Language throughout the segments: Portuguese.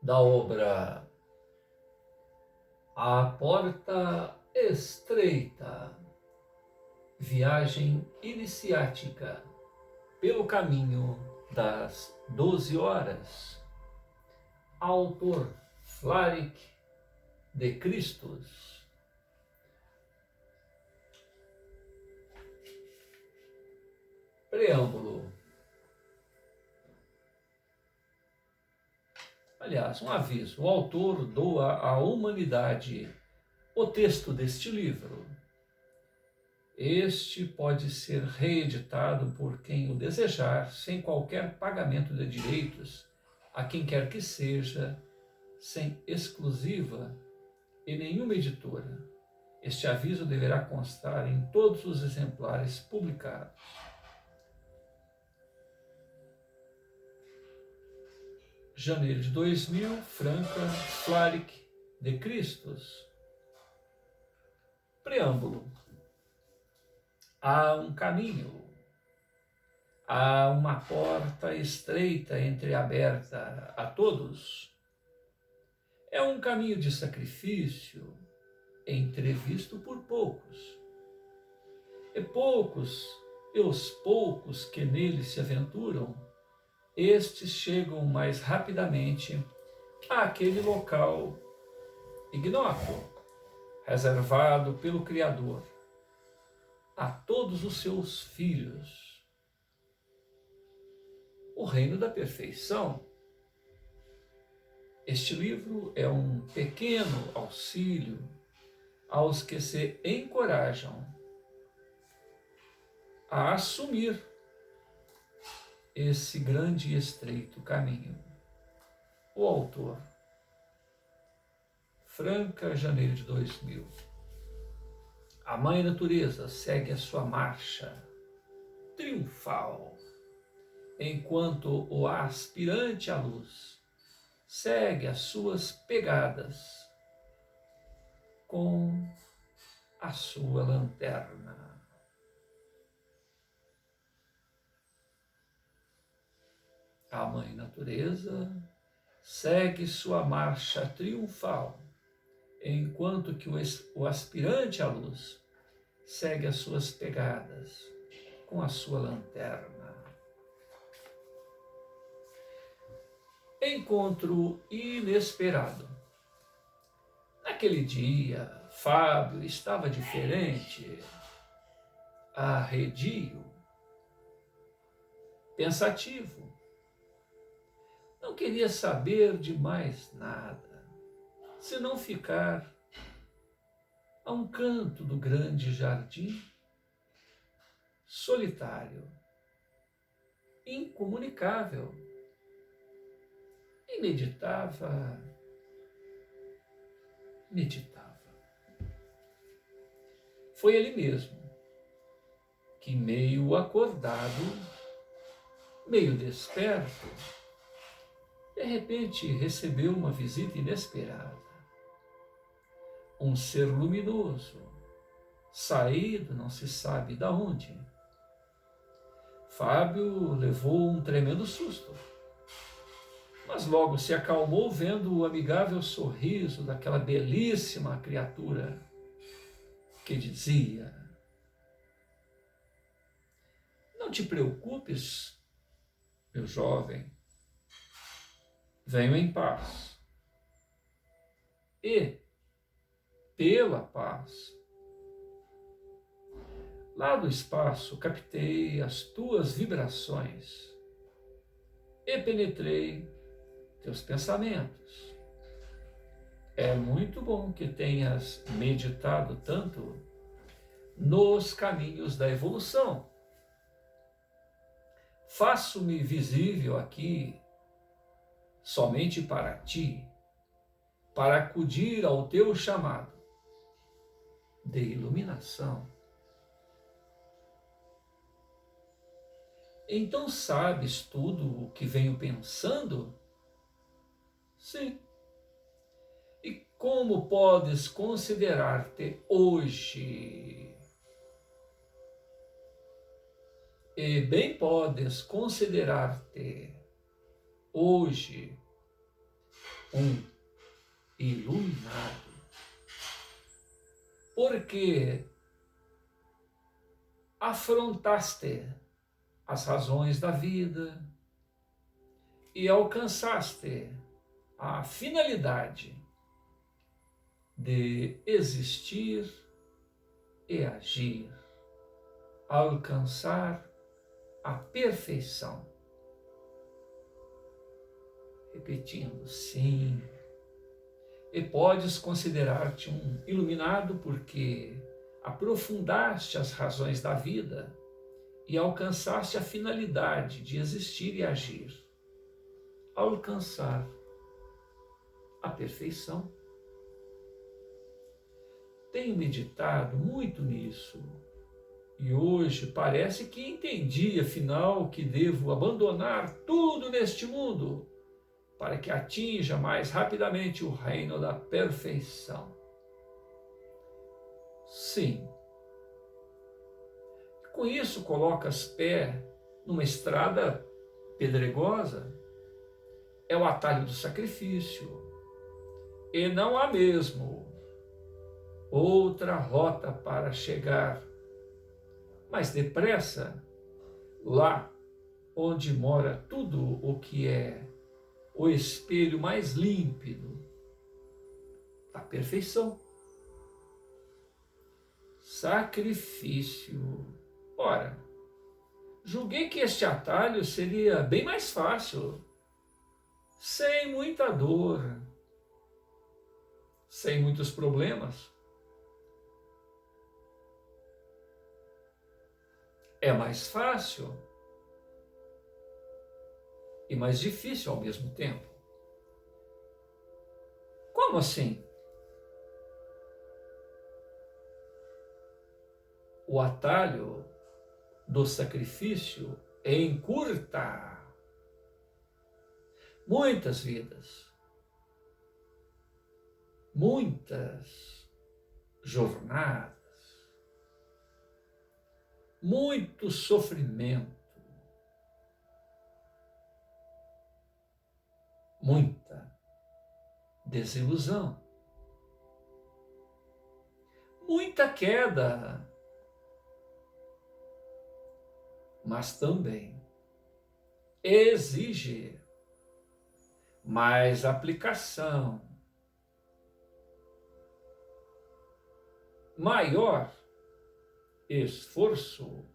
da obra A Porta Estreita, viagem iniciática pelo caminho das 12 horas, autor Flaric de Christus. Preâmbulo. Aliás, um aviso: o autor doa à humanidade o texto deste livro. Este pode ser reeditado por quem o desejar, sem qualquer pagamento de direitos, a quem quer que seja, sem exclusiva e nenhuma editora. Este aviso deverá constar em todos os exemplares publicados. Janeiro de 2000, Franca, Flaric de Christus. Preâmbulo. Há um caminho, há uma porta estreita entreaberta a todos. É um caminho de sacrifício, entrevisto por poucos. E os poucos que nele se aventuram, estes chegam mais rapidamente àquele local ignóbil, reservado pelo Criador a todos os seus filhos. O reino da perfeição. Este livro é um pequeno auxílio aos que se encorajam a assumir esse grande e estreito caminho. O autor, Franca, janeiro de 2000. A Mãe Natureza segue a sua marcha triunfal, enquanto o aspirante à luz segue as suas pegadas com a sua lanterna. A Mãe Natureza segue sua marcha triunfal, enquanto que o aspirante à luz segue as suas pegadas com a sua lanterna. Encontro inesperado. Naquele dia, Fábio estava diferente, arredio, pensativo. Não queria saber de mais nada, senão ficar a um canto do grande jardim, solitário, incomunicável, e meditava. Foi ele mesmo que, meio acordado, meio desperto, de repente recebeu uma visita inesperada. Um ser luminoso, saído não se sabe de onde. Fábio levou um tremendo susto, mas logo se acalmou vendo o amigável sorriso daquela belíssima criatura que dizia: "Não te preocupes, meu jovem, venho em paz. E, pela paz, lá do espaço captei as tuas vibrações e penetrei teus pensamentos. É muito bom que tenhas meditado tanto nos caminhos da evolução. Faço-me visível aqui somente para ti, para acudir ao teu chamado de iluminação. Então sabes tudo o que venho pensando? Sim. E como podes considerar-te hoje? E bem podes considerar-te hoje um iluminado, porque afrontaste as razões da vida e alcançaste a finalidade de existir e agir, alcançar a perfeição. Repetindo, sim. E podes considerar-te um iluminado porque aprofundaste as razões da vida e alcançaste a finalidade de existir e agir, alcançar a perfeição. Tenho meditado muito nisso e hoje parece que entendi, afinal, que devo abandonar tudo neste mundo para que atinja mais rapidamente o reino da perfeição. Sim. Com isso colocas pé numa estrada pedregosa. É o atalho do sacrifício. E não há mesmo outra rota para chegar mais depressa lá onde mora tudo o que é o espelho mais límpido da perfeição. Sacrifício. Ora, julguei que este atalho seria bem mais fácil, sem muita dor, sem muitos problemas. É mais fácil e mais difícil ao mesmo tempo. Como assim? O atalho do sacrifício encurta muitas vidas, muitas jornadas, muito sofrimento, muita desilusão, muita queda, mas também exige mais aplicação, maior esforço,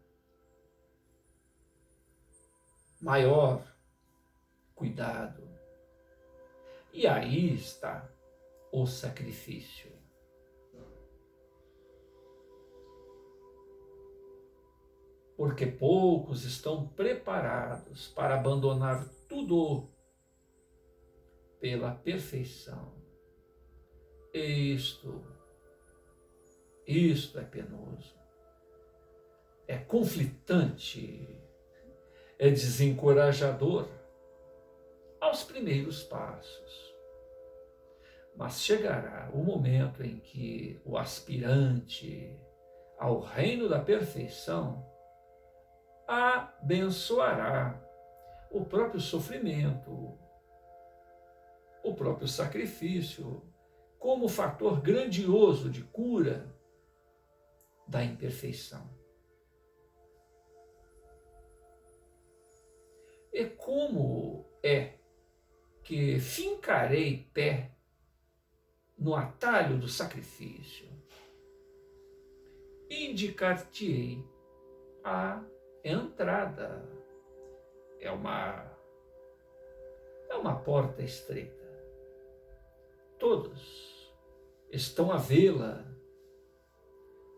maior cuidado. E aí está o sacrifício. Porque poucos estão preparados para abandonar tudo pela perfeição. Isto é penoso, é conflitante, é desencorajador aos primeiros passos. Mas chegará o momento em que o aspirante ao reino da perfeição abençoará o próprio sofrimento, o próprio sacrifício, como fator grandioso de cura da imperfeição. E como é que fincarei pé no atalho do sacrifício? Indicar-te-ei a entrada. É uma porta estreita. Todos estão a vê-la,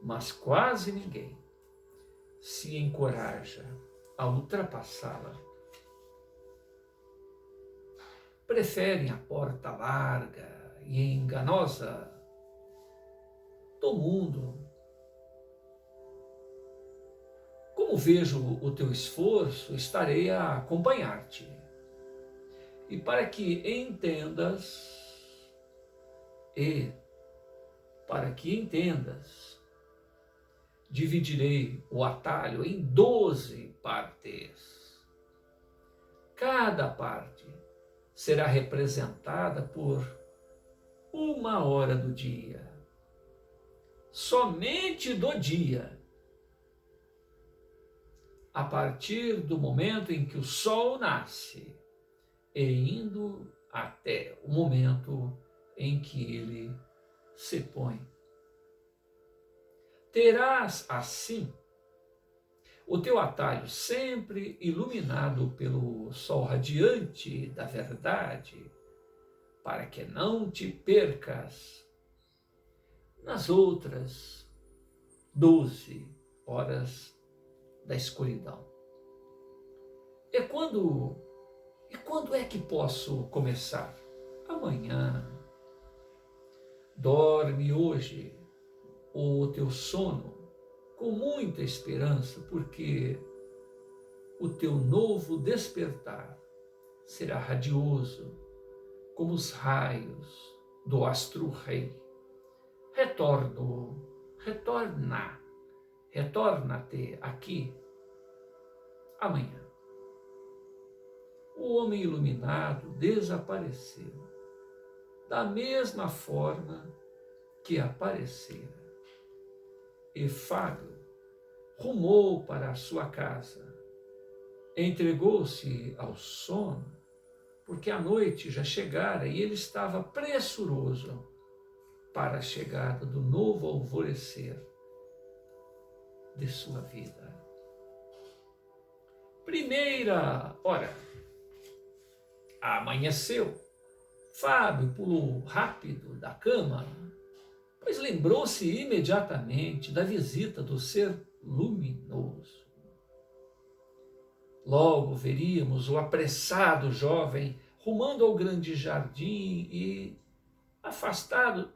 mas quase ninguém se encoraja a ultrapassá-la. Preferem a porta larga e enganosa do mundo. Como vejo o teu esforço, estarei a acompanhar-te. E para que entendas, dividirei o atalho em 12 partes. Cada parte será representada por 1 hora do dia. Somente do dia. A partir do momento em que o sol nasce e indo até o momento em que ele se põe. Terás, assim, o teu atalho sempre iluminado pelo sol radiante da verdade, para que não te percas nas outras 12 horas da escuridão. E quando é que posso começar? Amanhã. Dorme hoje o teu sono com muita esperança, porque o teu novo despertar será radioso como os raios do astro-rei. Retorna-te aqui amanhã. O homem iluminado desapareceu da mesma forma que aparecera. E Fábio rumou para a sua casa, entregou-se ao sono, porque a noite já chegara e ele estava pressuroso para a chegada do novo alvorecer de sua vida. Primeira hora. Amanheceu. Fábio pulou rápido da cama, pois lembrou-se imediatamente da visita do ser luminoso. Logo veríamos o apressado jovem rumando ao grande jardim e afastado.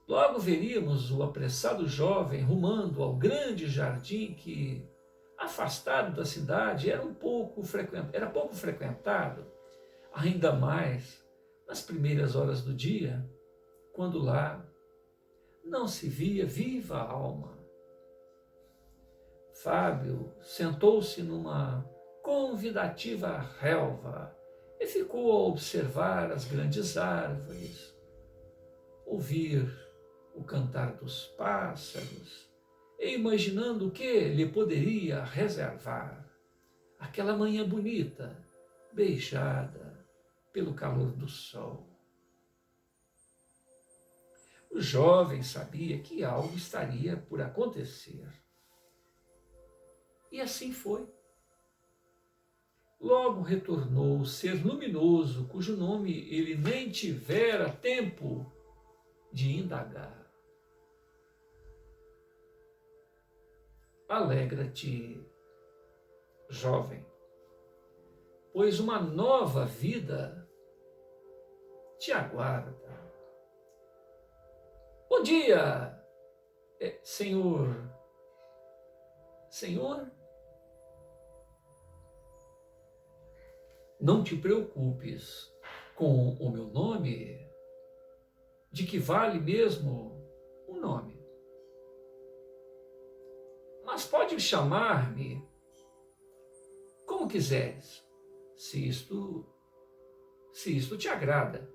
Logo veríamos o apressado jovem rumando ao grande jardim que, afastado da cidade, era pouco frequentado, ainda mais nas primeiras horas do dia, quando lá não se via viva alma. Fábio sentou-se numa convidativa relva e ficou a observar as grandes árvores, ouvir o cantar dos pássaros e imaginando o que lhe poderia reservar aquela manhã bonita, beijada pelo calor do sol. O jovem sabia que algo estaria por acontecer. E assim foi. Logo retornou o ser luminoso, cujo nome ele nem tivera tempo de indagar. Alegra-te, jovem, pois uma nova vida te aguarda. Bom dia, senhor. Senhor? Não te preocupes com o meu nome, de que vale mesmo o nome. Mas pode chamar-me como quiseres, se isto te agrada.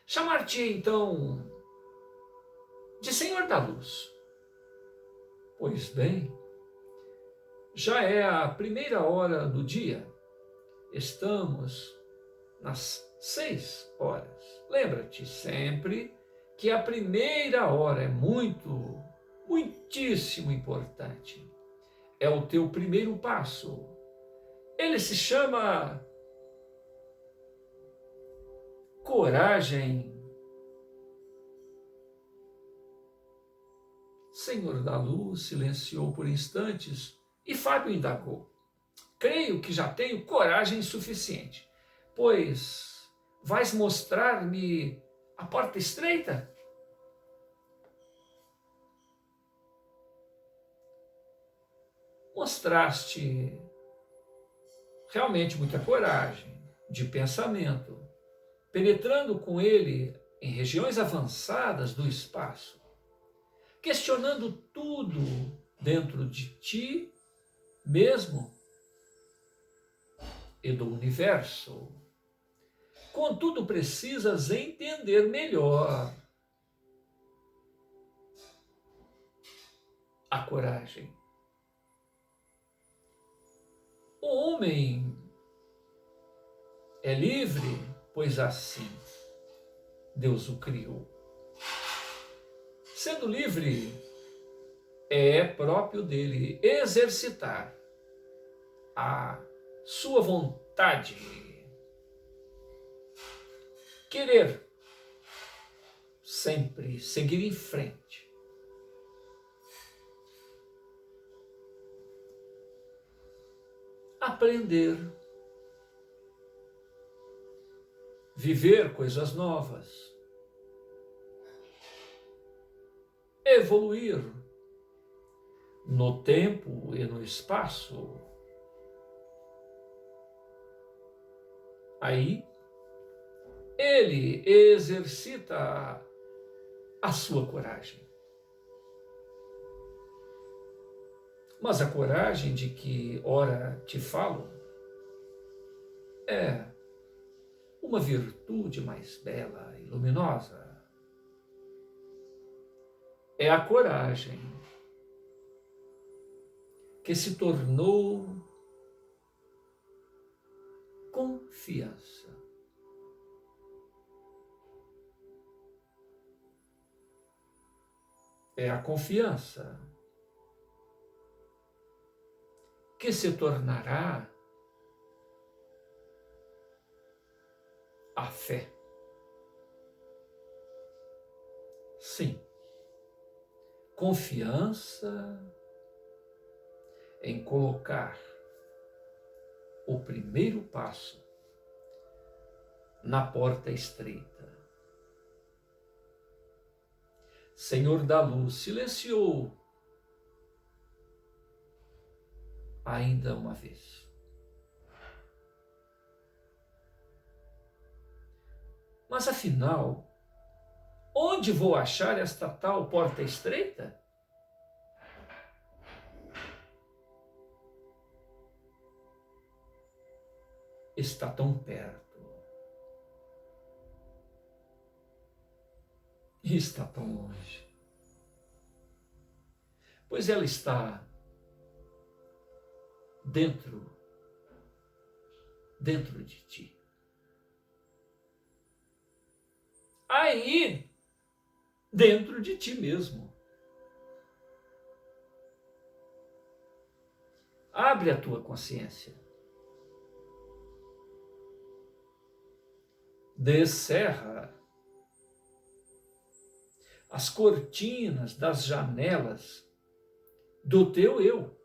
Chamar-te então de Senhor da Luz. Pois bem, já é a primeira hora do dia. Estamos nas 6 horas. Lembra-te sempre que a primeira hora é muitíssimo importante. É o teu primeiro passo. Ele se chama coragem. Senhor da Luz silenciou por instantes e Fábio indagou. Creio que já tenho coragem suficiente, pois vais mostrar-me a porta estreita? Mostraste realmente muita coragem de pensamento, penetrando com ele em regiões avançadas do espaço, questionando tudo dentro de ti mesmo e do universo. Contudo, precisas entender melhor a coragem. O homem é livre, pois assim Deus o criou. Sendo livre, é próprio dele exercitar a sua vontade, querer sempre seguir em frente, aprender, viver coisas novas, evoluir no tempo e no espaço. Aí, ele exercita a sua coragem. Mas a coragem de que ora te falo é uma virtude mais bela e luminosa. É a coragem que se tornou confiança. É a confiança que se tornará a fé. Sim, confiança em colocar o primeiro passo na porta estreita. Senhor da luz silenciou ainda uma vez. Mas afinal, onde vou achar esta tal porta estreita? Está tão perto. E está tão longe. Pois ela está dentro de ti. Aí, dentro de ti mesmo. Abre a tua consciência. Descerra as cortinas das janelas do teu eu.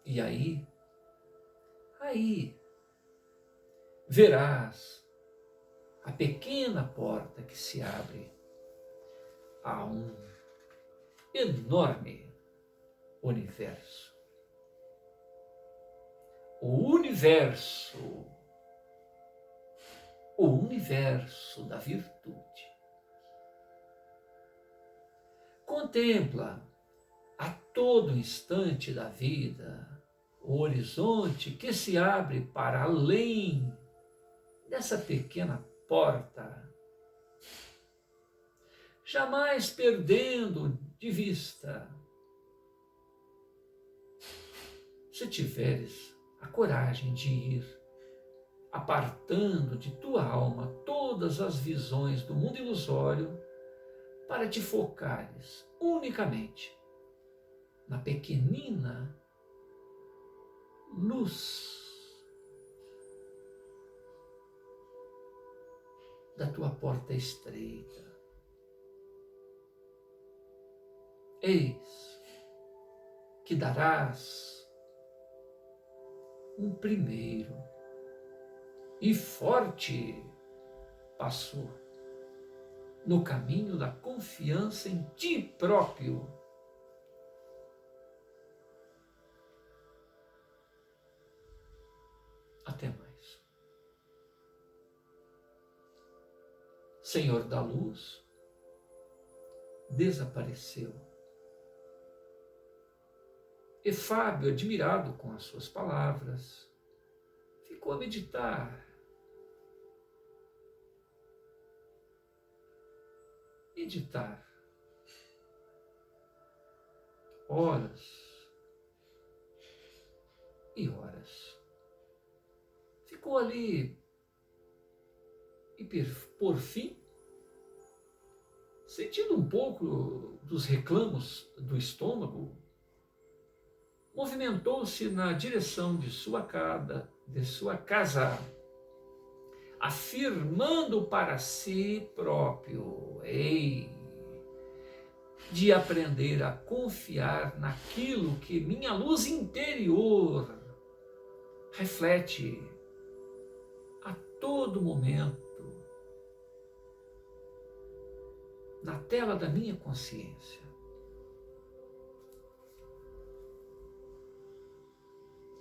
E aí verás a pequena porta que se abre a um enorme universo. O universo da virtude. Contempla a todo instante da vida o horizonte que se abre para além dessa pequena porta, jamais perdendo de vista, se tiveres a coragem de ir apartando de tua alma todas as visões do mundo ilusório para te focares unicamente na pequenina luz da tua porta estreita. Eis que darás um primeiro e forte passo no caminho da confiança em ti próprio. Até mais. Senhor da luz, desapareceu E Fábio, admirado com as suas palavras, ficou a meditar. Meditar. Horas e horas. Ficou ali e, por fim, sentindo um pouco dos reclamos do estômago, movimentou-se na direção de sua casa, afirmando para si próprio: ei, de aprender a confiar naquilo que minha luz interior reflete a todo momento na tela da minha consciência.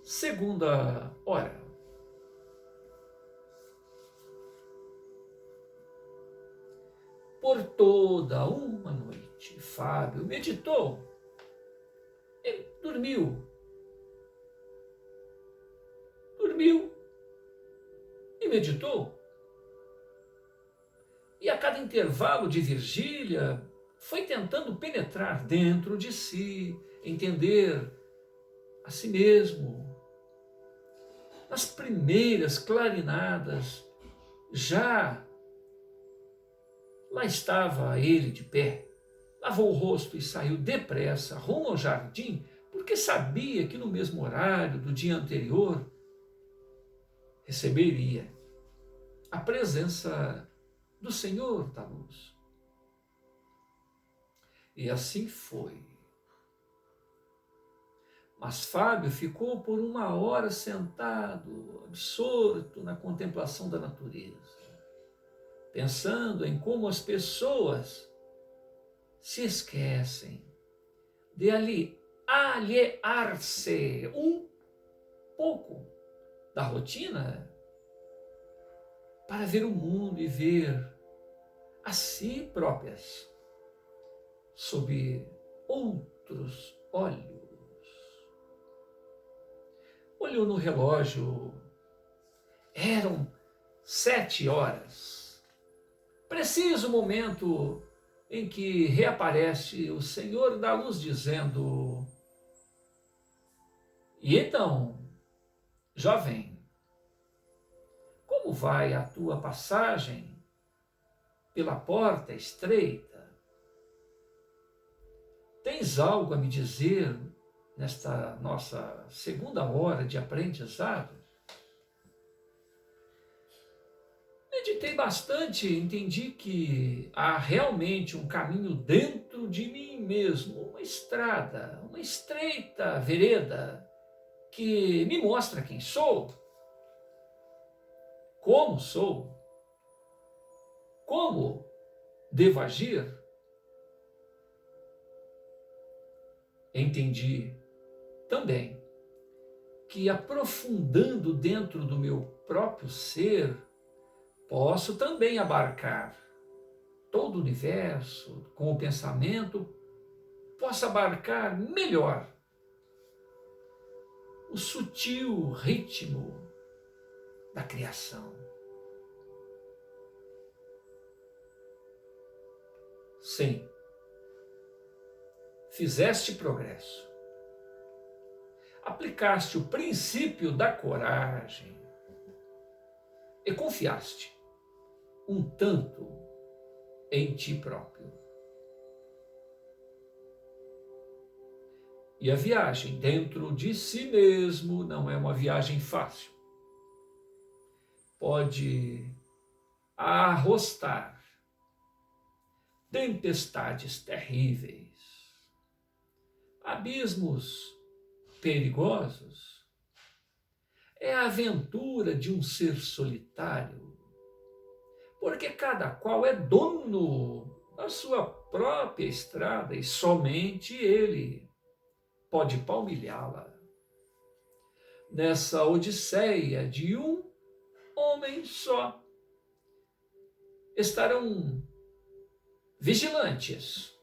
Segunda hora. Por toda uma noite, Fábio meditou. Ele dormiu e meditou. E a cada intervalo de vigília, foi tentando penetrar dentro de si, entender a si mesmo. Nas primeiras clarinadas, já lá estava ele de pé, lavou o rosto e saiu depressa rumo ao jardim, porque sabia que no mesmo horário do dia anterior receberia a presença do Senhor da luz. E assim foi. Mas Fábio ficou por uma hora sentado, absorto na contemplação da natureza, pensando em como as pessoas se esquecem de aliear-se um pouco da rotina para ver o mundo e ver a si próprias sob outros olhos. Olhou no relógio, eram 7 horas. Preciso momento em que reaparece o Senhor da luz dizendo: e então, jovem, como vai a tua passagem pela porta estreita? Tens algo a me dizer nesta nossa segunda hora de aprendizado? Meditei bastante, entendi que há realmente um caminho dentro de mim mesmo, uma estrada, uma estreita vereda que me mostra quem sou, como devo agir. Entendi também que aprofundando dentro do meu próprio ser, posso também abarcar todo o universo com o pensamento, posso abarcar melhor o sutil ritmo da criação. Sim, fizeste progresso. Aplicaste o princípio da coragem e confiaste um tanto em ti próprio. E a viagem dentro de si mesmo não é uma viagem fácil. Pode arrostar tempestades terríveis, abismos perigosos. É a aventura de um ser solitário, porque cada qual é dono da sua própria estrada e somente ele pode palmilhá-la. Nessa odisseia de um homem só, estarão vigilantes,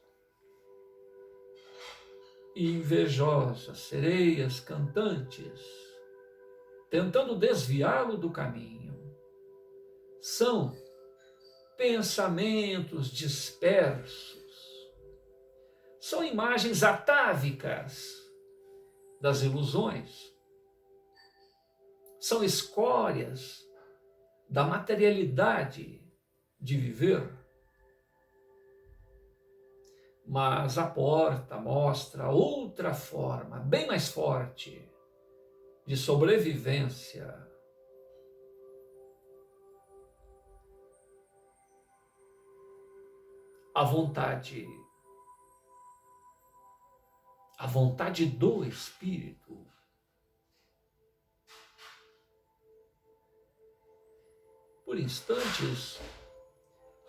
e invejosas sereias cantantes, tentando desviá-lo do caminho. São pensamentos dispersos, são imagens atávicas das ilusões, são escórias da materialidade de viver. Mas a porta mostra outra forma, bem mais forte, de sobrevivência. A vontade do Espírito. Por instantes,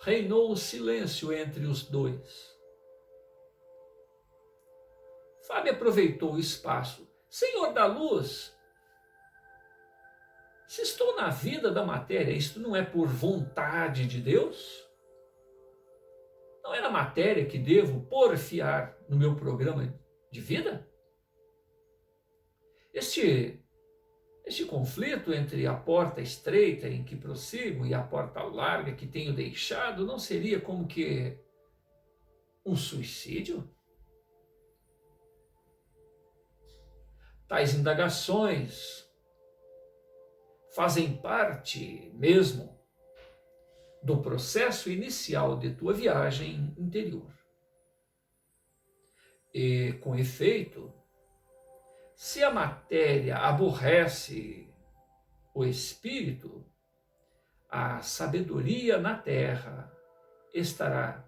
reinou o silêncio entre os dois. Fábio aproveitou o espaço. Senhor da luz, se estou na vida da matéria, isto não é por vontade de Deus? Não é na matéria que devo porfiar no meu programa de vida? Este conflito entre a porta estreita em que prossigo e a porta larga que tenho deixado não seria como que um suicídio? Tais indagações fazem parte mesmo do processo inicial de tua viagem interior. E, com efeito, se a matéria aborrece o espírito, a sabedoria na terra estará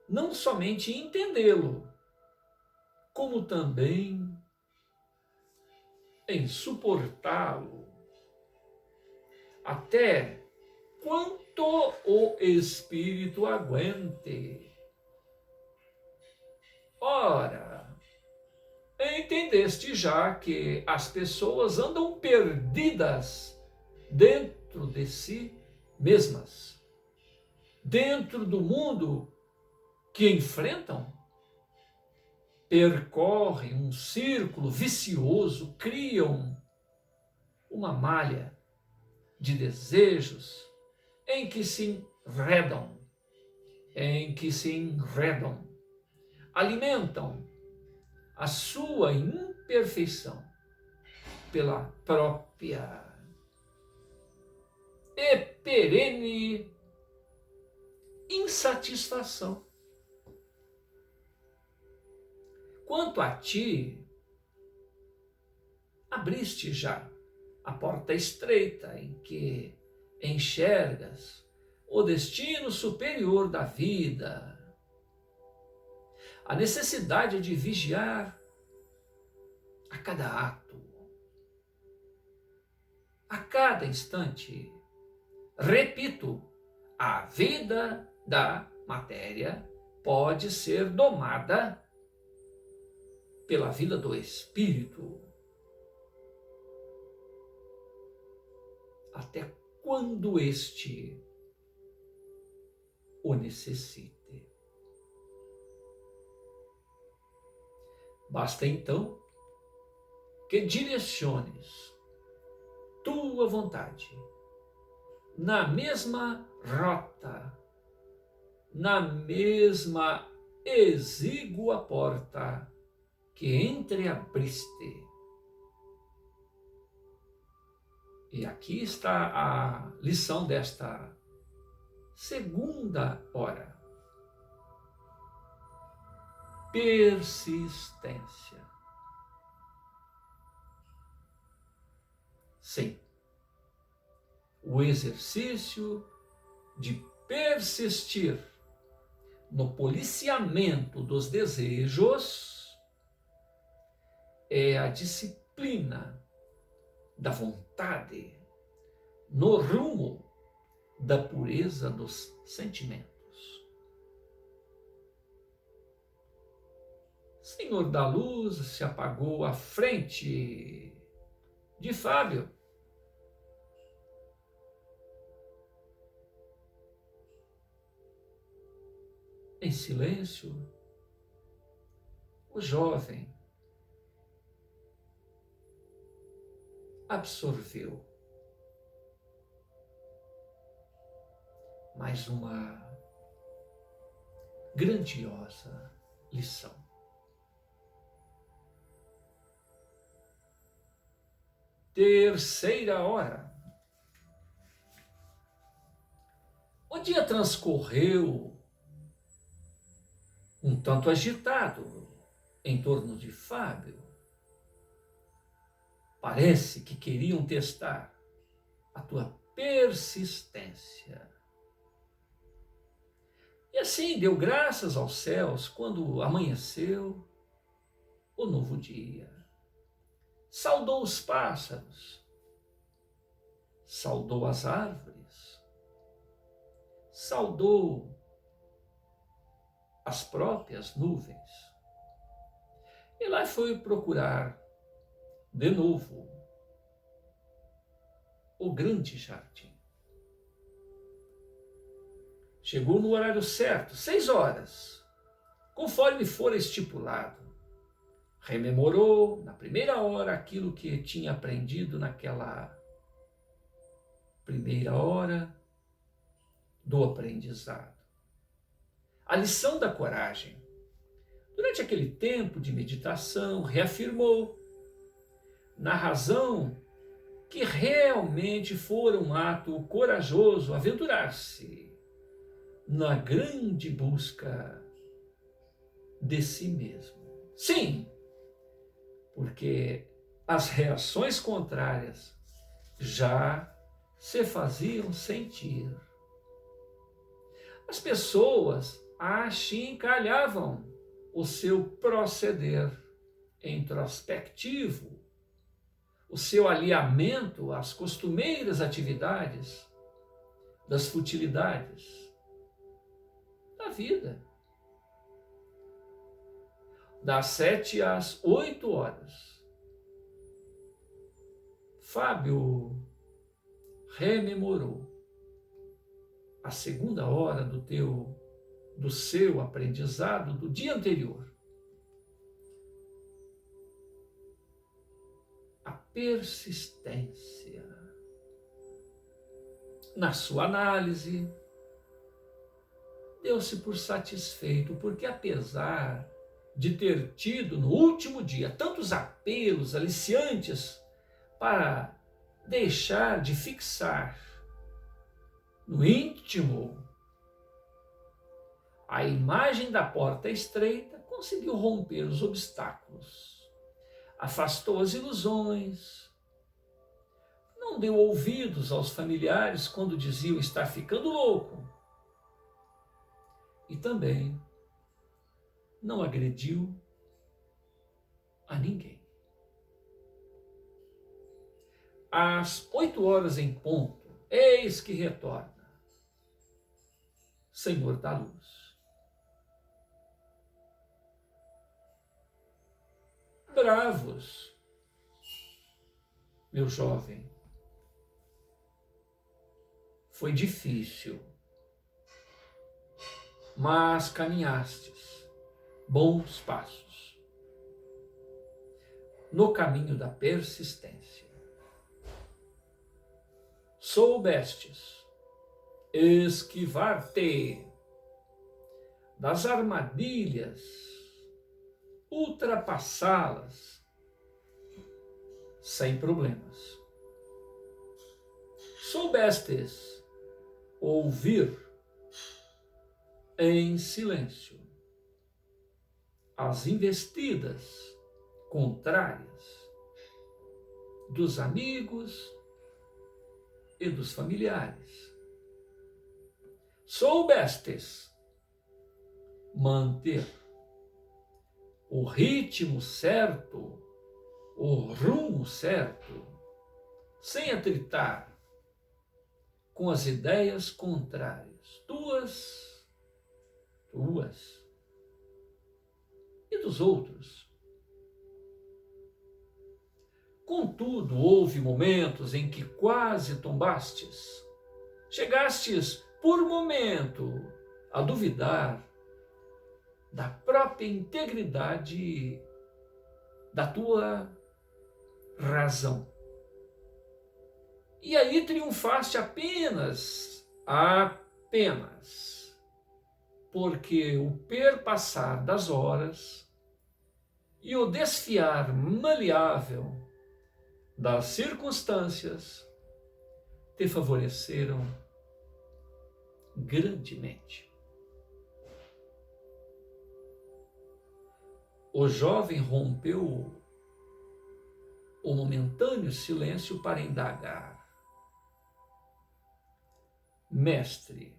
não somente em entendê-lo, como também em suportá-lo, até quanto o espírito aguente. Ora, entendeste já que as pessoas andam perdidas dentro de si mesmas, dentro do mundo que enfrentam? Percorrem um círculo vicioso, criam uma malha de desejos em que se enredam, alimentam a sua imperfeição pela própria e perene insatisfação. Quanto a ti, abriste já a porta estreita em que enxergas o destino superior da vida, a necessidade de vigiar a cada ato, a cada instante. Repito, a vida da matéria pode ser domada pela vida do espírito. Até quando este o necessite. Basta então que direciones tua vontade na mesma rota, na mesma exígua porta que entreabriste. E aqui está a lição desta segunda hora. Persistência. Sim, o exercício de persistir no policiamento dos desejos é a disciplina da vontade no rumo da pureza dos sentimentos. Senhor da luz se apagou à frente de Fábio. Em silêncio, O jovem absorveu mais uma grandiosa lição. Terceira hora. O dia transcorreu um tanto agitado em torno de Fábio. Parece que queriam testar a tua persistência. E assim deu graças aos céus quando amanheceu o novo dia. Saudou os pássaros, saudou as árvores, saudou as próprias nuvens. E lá foi procurar de novo o grande jardim. Chegou no horário certo, 6 horas, conforme fora estipulado. Rememorou na primeira hora aquilo que tinha aprendido naquela primeira hora do aprendizado. A lição da coragem. Durante aquele tempo de meditação, reafirmou na razão que realmente fora um ato corajoso aventurar-se na grande busca de si mesmo. Sim, porque as reações contrárias já se faziam sentir. As pessoas achincalhavam o seu proceder introspectivo, o seu alinhamento às costumeiras atividades das futilidades da vida. Das 7 às 8 horas, Fábio rememorou a segunda hora do seu aprendizado do dia anterior. A persistência. Na sua análise, deu-se por satisfeito, porque apesar de ter tido no último dia tantos apelos aliciantes para deixar de fixar no íntimo a imagem da porta estreita, conseguiu romper os obstáculos, afastou as ilusões, não deu ouvidos aos familiares quando diziam estar ficando louco, e também não agrediu a ninguém. Às 8 horas em ponto, eis que retorna Senhor da Luz. Bravos, meu jovem, foi difícil, mas caminhastes bons passos no caminho da persistência. Soubestes esquivar-te das armadilhas, ultrapassá-las sem problemas. Soubestes ouvir em silêncio as investidas contrárias dos amigos e dos familiares. Soubestes manter o ritmo certo, o rumo certo, sem atritar com as ideias contrárias, tuas e dos outros. Contudo, houve momentos em que quase tombastes, chegastes por momento a duvidar da própria integridade da tua razão. E aí triunfaste apenas, porque o perpassar das horas e o desfiar maleável das circunstâncias te favoreceram grandemente. O jovem rompeu o momentâneo silêncio para indagar. Mestre,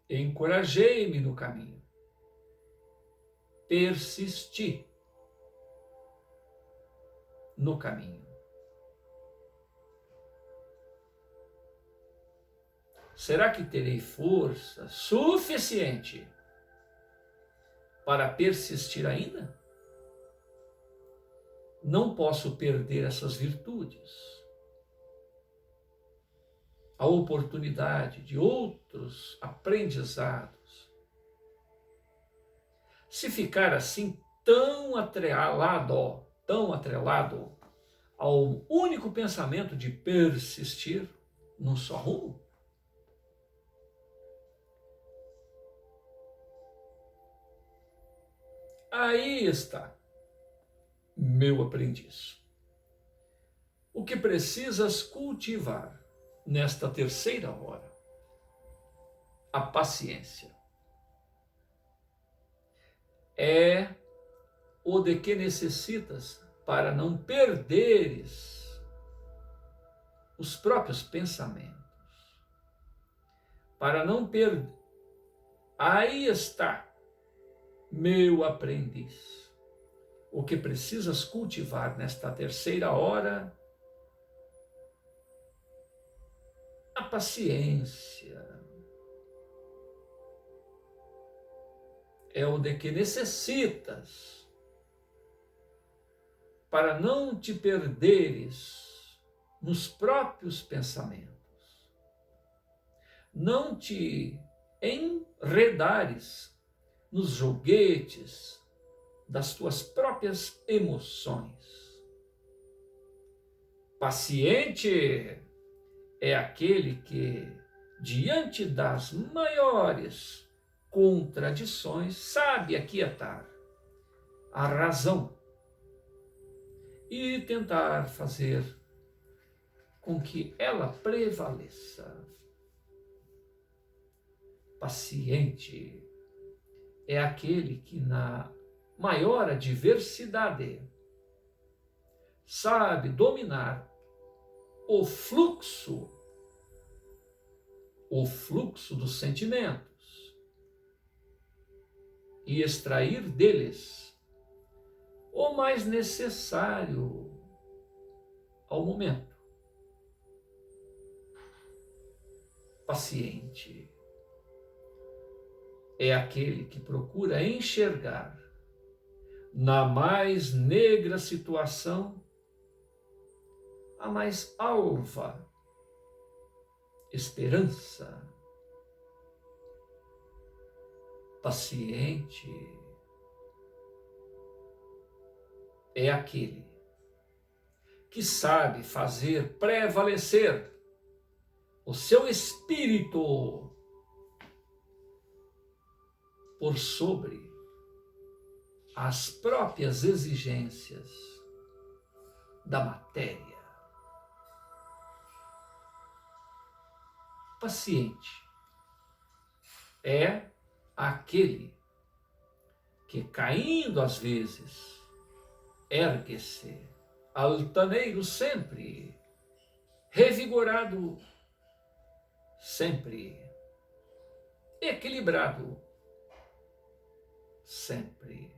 encorajei-me no caminho, persisti no caminho. Será que terei força suficiente para persistir ainda? Não posso perder essas virtudes. A oportunidade de outros aprendizados. Se ficar assim tão atrelado ao único pensamento de persistir num só rumo, aí está, meu aprendiz. O que precisas cultivar nesta terceira hora? A paciência. É o de que necessitas para não perderes os próprios pensamentos. Para não perder. Aí está, meu aprendiz. O que precisas cultivar nesta terceira hora? A paciência. É o de que necessitas para não te perderes nos próprios pensamentos, não te enredares nos joguetes das tuas próprias emoções. Paciente é aquele que, diante das maiores contradições, sabe aquietar a razão e tentar fazer com que ela prevaleça. Paciente é aquele que, na maior adversidade, sabe dominar o fluxo dos sentimentos e extrair deles o mais necessário ao momento. Paciente é aquele que procura enxergar na mais negra situação a mais alva esperança. Paciente é aquele que sabe fazer prevalecer o seu espírito por sobre as próprias exigências da matéria. Paciente é aquele que, caindo às vezes, ergue-se, altaneiro sempre, revigorado sempre, equilibrado sempre.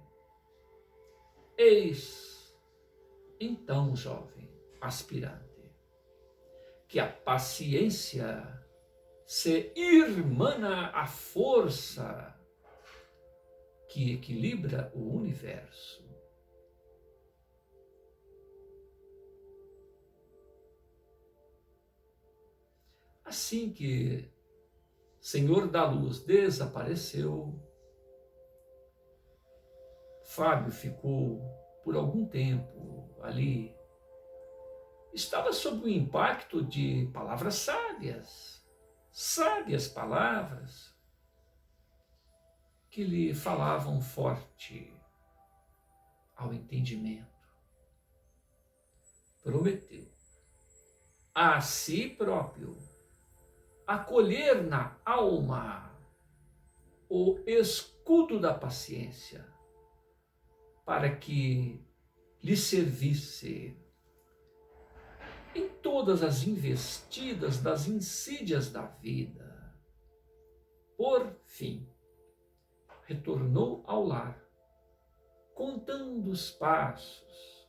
Eis, então, jovem aspirante, que a paciência se irmana à força que equilibra o universo. Assim que Senhor da Luz desapareceu, Fábio ficou por algum tempo ali. Estava sob o impacto de palavras sábias, sábias palavras que lhe falavam forte ao entendimento. Prometeu a si próprio acolher na alma o escudo da paciência, para que lhe servisse em todas as investidas das insídias da vida. Por fim, retornou ao lar, contando os passos,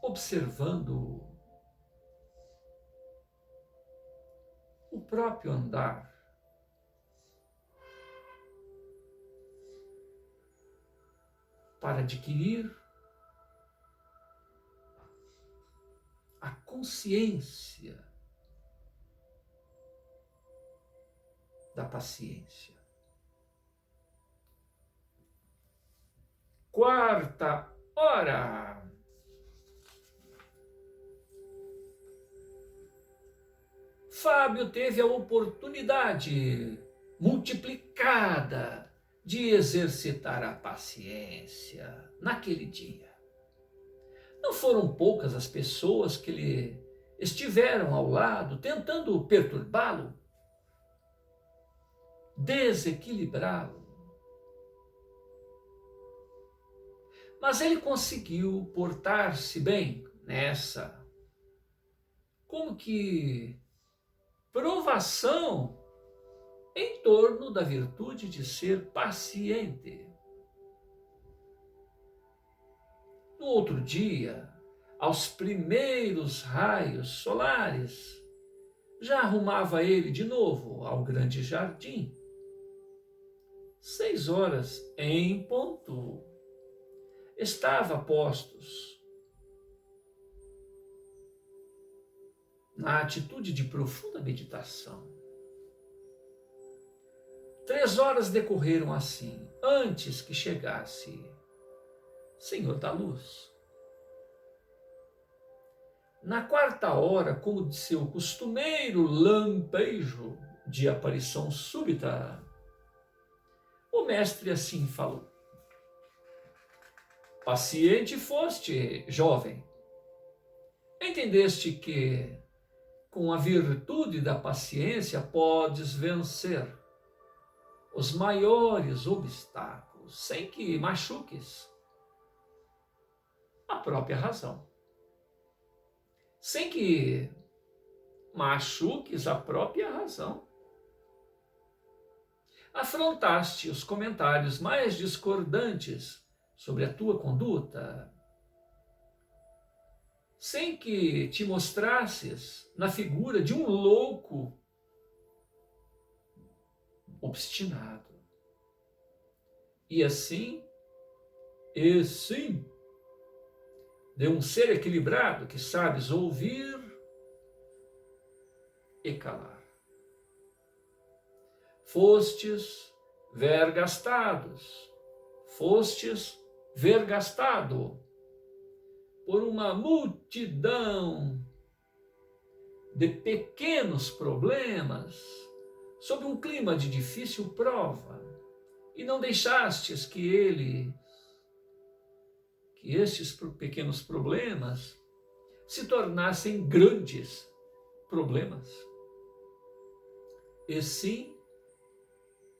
observando o próprio andar, para adquirir a consciência da paciência. Quarta hora. Fábio teve a oportunidade multiplicada de exercitar a paciência naquele dia. Não foram poucas as pessoas que lhe estiveram ao lado tentando perturbá-lo, desequilibrá-lo. Mas ele conseguiu portar-se bem nessa, como que provação em torno da virtude de ser paciente. No outro dia, aos primeiros raios solares, já arrumava ele de novo ao grande jardim. 6 horas em ponto. Estava a postos na atitude de profunda meditação. 3 horas decorreram assim, antes que chegasse Senhor da Luz. Na quarta hora, como de seu costumeiro lampejo de aparição súbita, o mestre assim falou: paciente foste, jovem. Entendeste que, com a virtude da paciência, podes vencer os maiores obstáculos, sem que machuques a própria razão. Sem que machuques a própria razão. Afrontaste os comentários mais discordantes sobre a tua conduta, sem que te mostrasses na figura de um louco obstinado. E assim, de um ser equilibrado que sabes ouvir e calar. Fostes vergastados, fostes vergastado por uma multidão de pequenos problemas, sob um clima de difícil prova, e não deixastes que estes pequenos problemas se tornassem grandes problemas.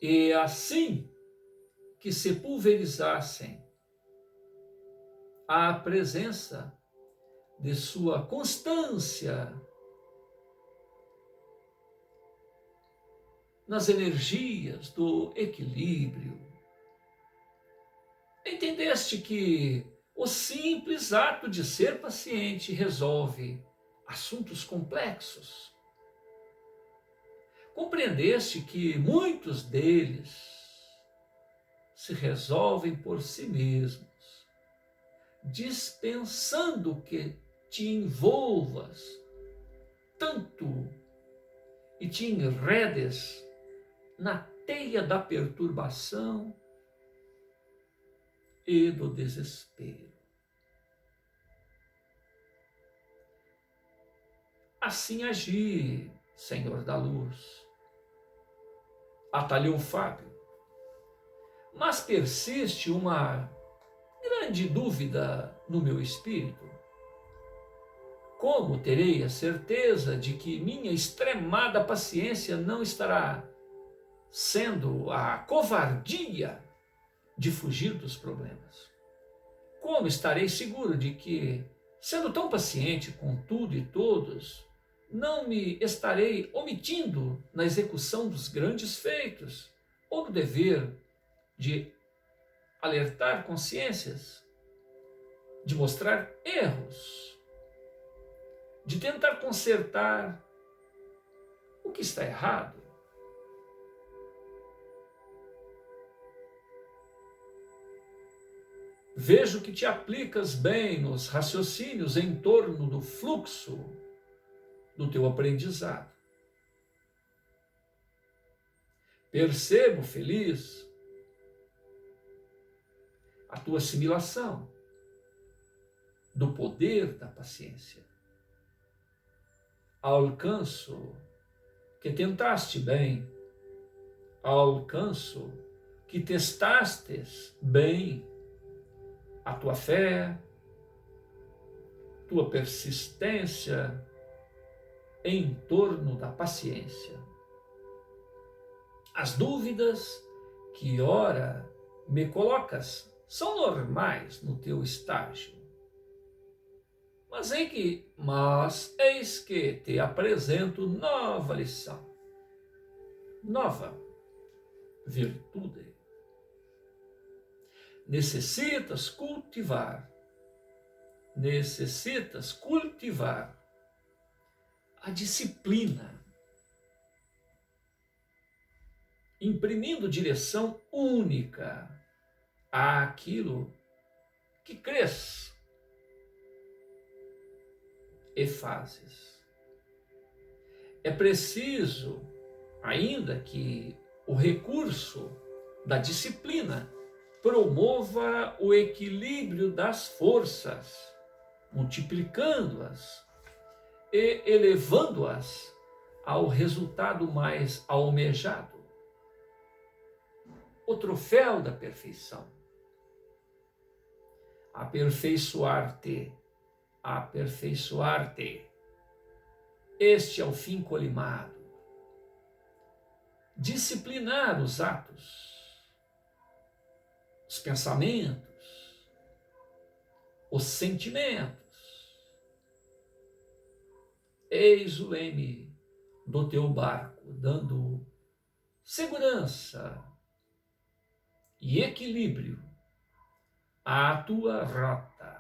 E assim que se pulverizassem à presença de sua constância nas energias do equilíbrio. Entendeste que o simples ato de ser paciente resolve assuntos complexos. Compreendeste que muitos deles se resolvem por si mesmos, dispensando que te envolvas tanto e te enredes na teia da perturbação e do desespero. Assim agi, Senhor da luz, atalhou Fábio, mas persiste uma grande dúvida no meu espírito. Como terei a certeza de que minha extremada paciência não estará sendo a covardia de fugir dos problemas? Como estarei seguro de que, sendo tão paciente com tudo e todos, não me estarei omitindo na execução dos grandes feitos ou no dever de alertar consciências, de mostrar erros, de tentar consertar o que está errado? Vejo que te aplicas bem nos raciocínios em torno do fluxo do teu aprendizado. Percebo, feliz, a tua assimilação do poder da paciência. Alcanço que tentaste bem, alcanço que testastes bem a tua fé, tua persistência em torno da paciência. As dúvidas que ora me colocas são normais no teu estágio. Mas eis que te apresento nova lição, nova virtude. Necessitas cultivar a disciplina, imprimindo direção única àquilo que crês e fazes. É preciso, ainda que o recurso da disciplina promova o equilíbrio das forças, multiplicando-as e elevando-as ao resultado mais almejado, o troféu da perfeição. Aperfeiçoar-te. Este é o fim colimado. Disciplinar os atos, os pensamentos, os sentimentos. Eis o leme do teu barco, dando segurança e equilíbrio à tua rota.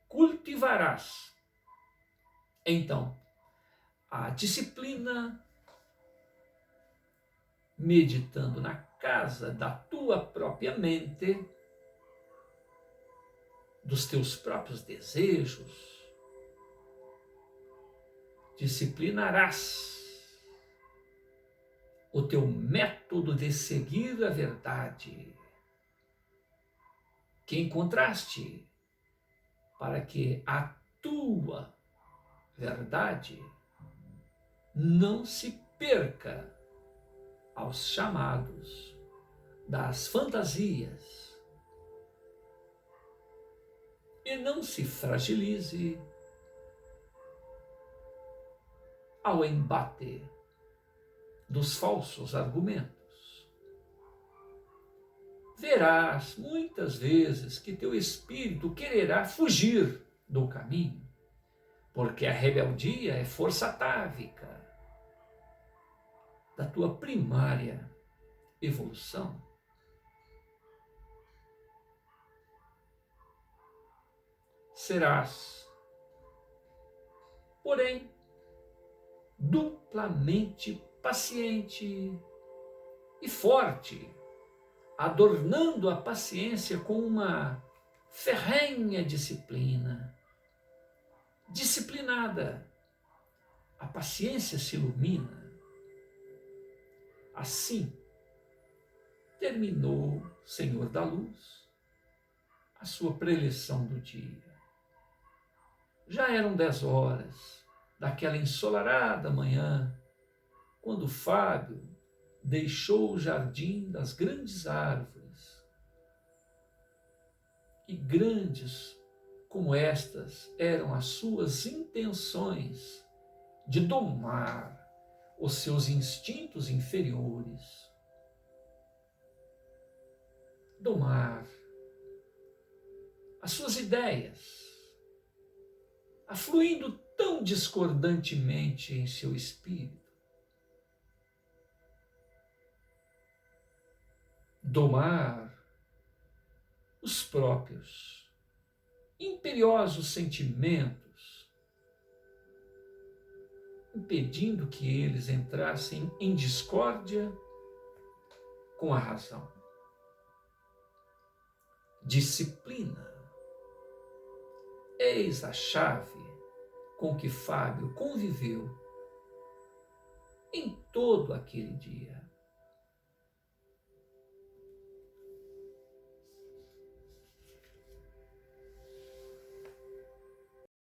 Cultivarás, então, a disciplina, meditando na casa da tua própria mente, dos teus próprios desejos. Disciplinarás o teu método de seguir a verdade que encontraste, para que a tua verdade não se perca aos chamados das fantasias e não se fragilize ao embate dos falsos argumentos. Verás muitas vezes que teu espírito quererá fugir do caminho, porque a rebeldia é força atávica da tua primária evolução. Serás, porém, duplamente paciente e forte, adornando a paciência com uma ferrenha disciplina. Disciplinada, a paciência se ilumina, Assim, terminou, Senhor da Luz, a sua preleção do dia. Já eram 10 horas daquela ensolarada manhã, quando Fábio deixou o jardim das grandes árvores. E grandes como estas eram as suas intenções de domar os seus instintos inferiores, domar as suas ideias, afluindo tão discordantemente em seu espírito, domar os próprios imperiosos sentimentos, impedindo que eles entrassem em discórdia com a razão. Disciplina. Eis a chave com que Fábio conviveu em todo aquele dia.